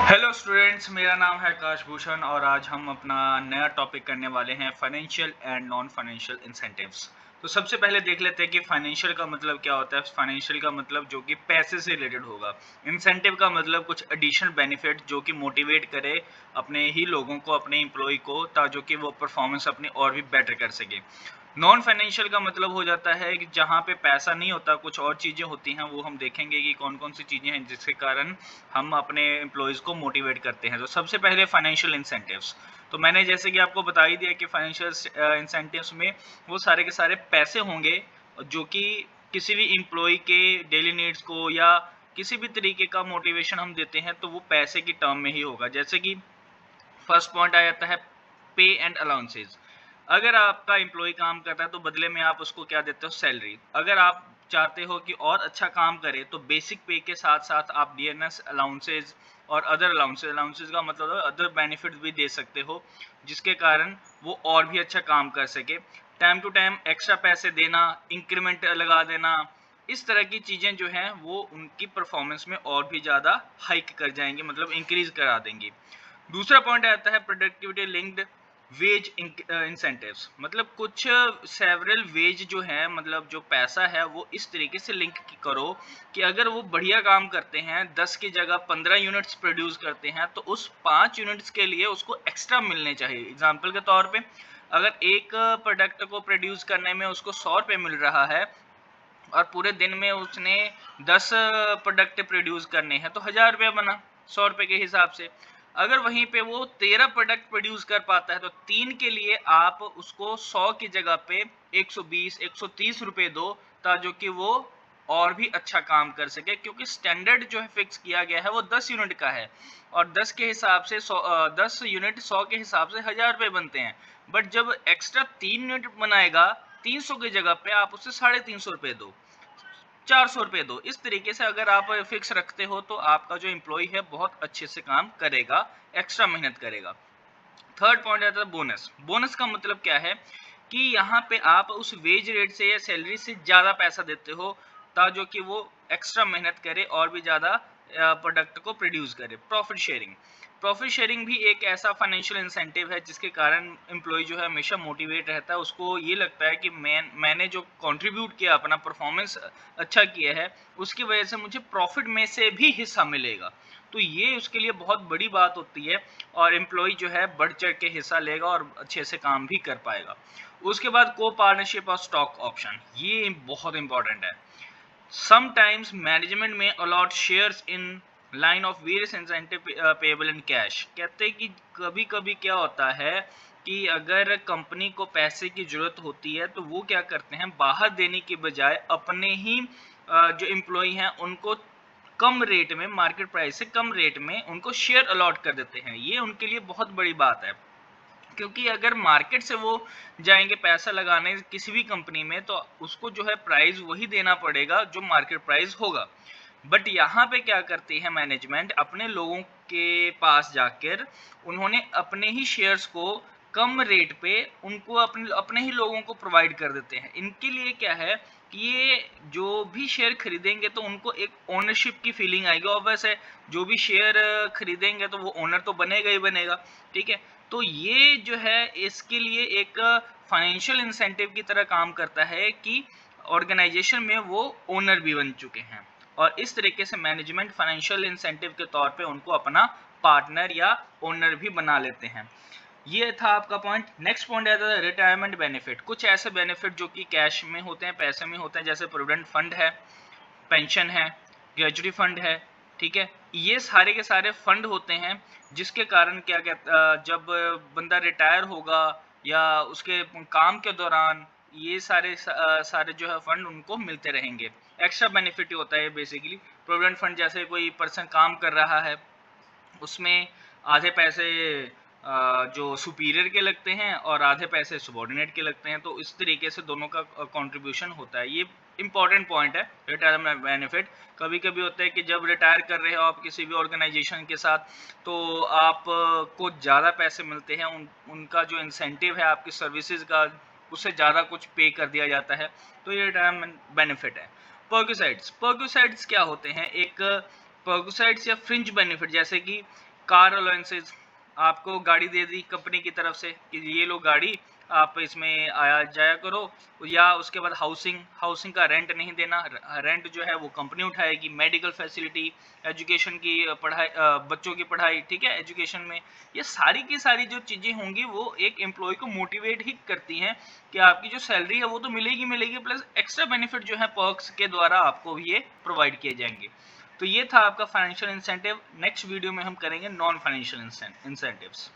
Hello students, मेरा नाम है आकाश भूषण और आज हम अपना नया टॉपिक करने वाले हैं financial and non financial incentives. तो सबसे पहले देख लेते हैं कि फाइनेंशियल का मतलब क्या होता है। फाइनेंशियल का मतलब जो कि पैसे से रिलेटेड होगा। इंसेंटिव का मतलब कुछ एडिशनल बेनिफिट जो कि मोटिवेट करे अपने ही लोगों को, अपने एम्प्लॉय को, ताकि कि वो परफॉर्मेंस अपनी और भी बेटर कर सके। नॉन फाइनेंशियल का मतलब हो जाता है कि जहाँ पे पैसा नहीं होता, कुछ और चीज़ें होती हैं। वो हम देखेंगे कि कौन-कौन सी चीज़ें हैं जिसके कारण हम अपने एम्प्लॉइज़ को मोटिवेट करते हैं। तो सबसे पहले फाइनेंशियल इंसेंटिव्स। तो मैंने जैसे कि आपको बता ही दिया कि फाइनेंशियल इंसेंटिव्स में वो सारे के सारे पैसे होंगे जो कि किसी भी एम्प्लॉयी के डेली नीड्स को या किसी भी तरीके का मोटिवेशन हम देते हैं, तो वो पैसे की टर्म में ही होगा। जैसे कि फर्स्ट पॉइंट आ जाता है पे एंड अलाउंसेस। अगर आपका एम्प्लॉय काम करता है तो बदले में आप उसको क्या देते हो? सैलरी। अगर आप चाहते हो कि और अच्छा काम करे तो बेसिक पे के साथ साथ आप डीएनएस अलाउंसेस और अदर अलाउंसेस, अलाउंसेस का मतलब है अदर बेनिफिट भी दे सकते हो, जिसके कारण वो और भी अच्छा काम कर सके। टाइम टू टाइम एक्स्ट्रा पैसे देना, इंक्रीमेंट लगा देना, इस तरह की चीज़ें जो हैं वो उनकी परफॉर्मेंस में और भी ज़्यादा हाइक कर जाएंगी, मतलब इंक्रीज करा देंगी। दूसरा पॉइंट आता है प्रोडक्टिविटी लिंक्ड वेज इंसेंटिव्स। मतलब कुछ सेवरल वेज जो है, मतलब जो पैसा है वो इस तरीके से लिंक करो कि अगर वो बढ़िया काम करते हैं, 10 की जगह 15 यूनिट्स प्रोड्यूस करते हैं, तो उस 5 यूनिट्स के लिए उसको एक्स्ट्रा मिलने चाहिए। एग्जाम्पल के तौर पे अगर एक प्रोडक्ट को प्रोड्यूस करने में उसको 100 रुपये मिल रहा है और पूरे दिन में उसने 10 प्रोडक्ट प्रोड्यूस करने हैं, तो 1000 रुपया बना 100 रुपये के हिसाब से। अगर वहीं पे वो 13 प्रोडक्ट प्रोड्यूस कर पाता है तो 3 के लिए आप उसको 100 की जगह पे 120 130 रुपये दो, ताकि कि वो और भी अच्छा काम कर सके, क्योंकि स्टैंडर्ड जो है फिक्स किया गया है वो 10 यूनिट का है और 10 के हिसाब से 10 यूनिट 100 के हिसाब से 1000 रुपये बनते हैं। बट जब एक्स्ट्रा 3 यूनिट बनाएगा 300 की जगह पे, आप उससे 350 रुपये दो, 400 रुपये दो। इस तरीके से अगर आप फिक्स रखते हो तो आपका जो एम्प्लॉय है बहुत अच्छे से काम करेगा, एक्स्ट्रा मेहनत करेगा। थर्ड पॉइंट आता है बोनस। बोनस का मतलब क्या है कि यहाँ पे आप उस वेज रेट से या सैलरी से ज़्यादा पैसा देते हो, ताकि कि वो एक्स्ट्रा मेहनत करे और भी ज़्यादा प्रोडक्ट को प्रोड्यूस करे। Profit sharing. प्रॉफिट शेयरिंग भी एक ऐसा फाइनेंशियल इंसेंटिव है जिसके कारण एम्प्लॉय जो है हमेशा मोटिवेट रहता है। उसको ये लगता है कि मैंने जो कंट्रीब्यूट किया, अपना परफॉर्मेंस अच्छा किया है, उसकी वजह से मुझे प्रॉफिट में से भी हिस्सा मिलेगा। तो ये उसके लिए बहुत बड़ी बात होती है और एम्प्लॉय जो है बढ़ चढ़ के हिस्सा लेगा और अच्छे से काम भी कर पाएगा। उसके बाद को पार्टनरशिप और स्टॉक ऑप्शन, ये बहुत इंपॉर्टेंट है। समटाइम्स मैनेजमेंट में allot shares in line of various incentive payable in cash. कहते हैं कि कभी कभी क्या होता है कि अगर कंपनी को पैसे की जरूरत होती है तो वो क्या करते हैं, बाहर देने की बजाय अपने ही जो एम्प्लॉय हैं उनको कम रेट में, मार्केट प्राइस से कम रेट में उनको शेयर अलॉट कर देते हैं। ये उनके लिए बहुत बड़ी बात है, क्योंकि अगर मार्केट से वो जाएंगे पैसा लगाने किसी भी कंपनी में, तो उसको जो है प्राइस वही देना पड़ेगा जो मार्केट प्राइस होगा। बट यहाँ पे क्या करती है मैनेजमेंट, अपने लोगों के पास जाकर उन्होंने अपने ही शेयर्स को कम रेट पे उनको अपने अपने ही लोगों को प्रोवाइड कर देते हैं। इनके लिए क्या है कि ये जो भी शेयर खरीदेंगे तो उनको एक ओनरशिप की फीलिंग आएगी। और वैसे जो भी शेयर खरीदेंगे तो वो ओनर तो बनेगा ही बनेगा, ठीक है। तो ये जो है इसके लिए एक फाइनेंशियल इंसेंटिव की तरह काम करता है कि ऑर्गेनाइजेशन में वो ओनर भी बन चुके हैं और इस तरीके से मैनेजमेंट फाइनेंशियल इंसेंटिव के तौर पे उनको अपना पार्टनर या ओनर भी बना लेते हैं। ये था आपका पॉइंट। नेक्स्ट पॉइंट आता है रिटायरमेंट बेनिफिट। कुछ ऐसे बेनिफिट जो कि कैश में होते हैं, पैसे में होते हैं, जैसे प्रोविडेंट फंड है, पेंशन है, ग्रेजुटी फंड है, ठीक है। ये सारे के सारे फंड होते हैं जिसके कारण क्या कहता, जब बंदा रिटायर होगा या उसके काम के दौरान ये सारे जो है फंड उनको मिलते रहेंगे। एक्स्ट्रा बेनिफिट होता है बेसिकली। प्रोविडेंट फंड, जैसे कोई पर्सन काम कर रहा है, उसमें आधे पैसे जो सुपीरियर के लगते हैं और आधे पैसे सबॉर्डिनेट के लगते हैं, तो इस तरीके से दोनों का कंट्रीब्यूशन होता है। ये इंपॉर्टेंट पॉइंट है रिटायरमेंट बेनिफिट। कभी कभी होता है कि जब रिटायर कर रहे हो आप किसी भी ऑर्गेनाइजेशन के साथ, तो आप को ज़्यादा पैसे मिलते हैं, उनका जो इंसेंटिव है आपकी सर्विसेज का, उससे ज़्यादा कुछ पे कर दिया जाता है। तो ये रिटायरमेंट बेनिफिट है। पर्क्यूसाइड्स। पर्क्यूसाइड्स क्या होते हैं? एक पर्क्यूसाइड्स या फ्रिंज बेनिफिट, जैसे कि कार अलाउंसेस, आपको गाड़ी दे दी कंपनी की तरफ से कि ये लो गाड़ी, आप इसमें आया जाया करो। या उसके बाद हाउसिंग का रेंट नहीं देना, रेंट जो है वो कंपनी उठाएगी। मेडिकल फैसिलिटी, एजुकेशन की पढ़ाई, बच्चों की पढ़ाई, ठीक है, एजुकेशन में ये सारी की सारी जो चीज़ें होंगी वो एक एम्प्लॉय को मोटिवेट ही करती हैं कि आपकी जो सैलरी है वो तो मिलेगी, प्लस एक्स्ट्रा बेनिफिट जो है पर्क्स के द्वारा आपको ये प्रोवाइड किए जाएंगे। तो ये था आपका फाइनेंशियल इंसेंटिव। नेक्स्ट वीडियो में हम करेंगे नॉन फाइनेंशियल इंसेंटिव्स।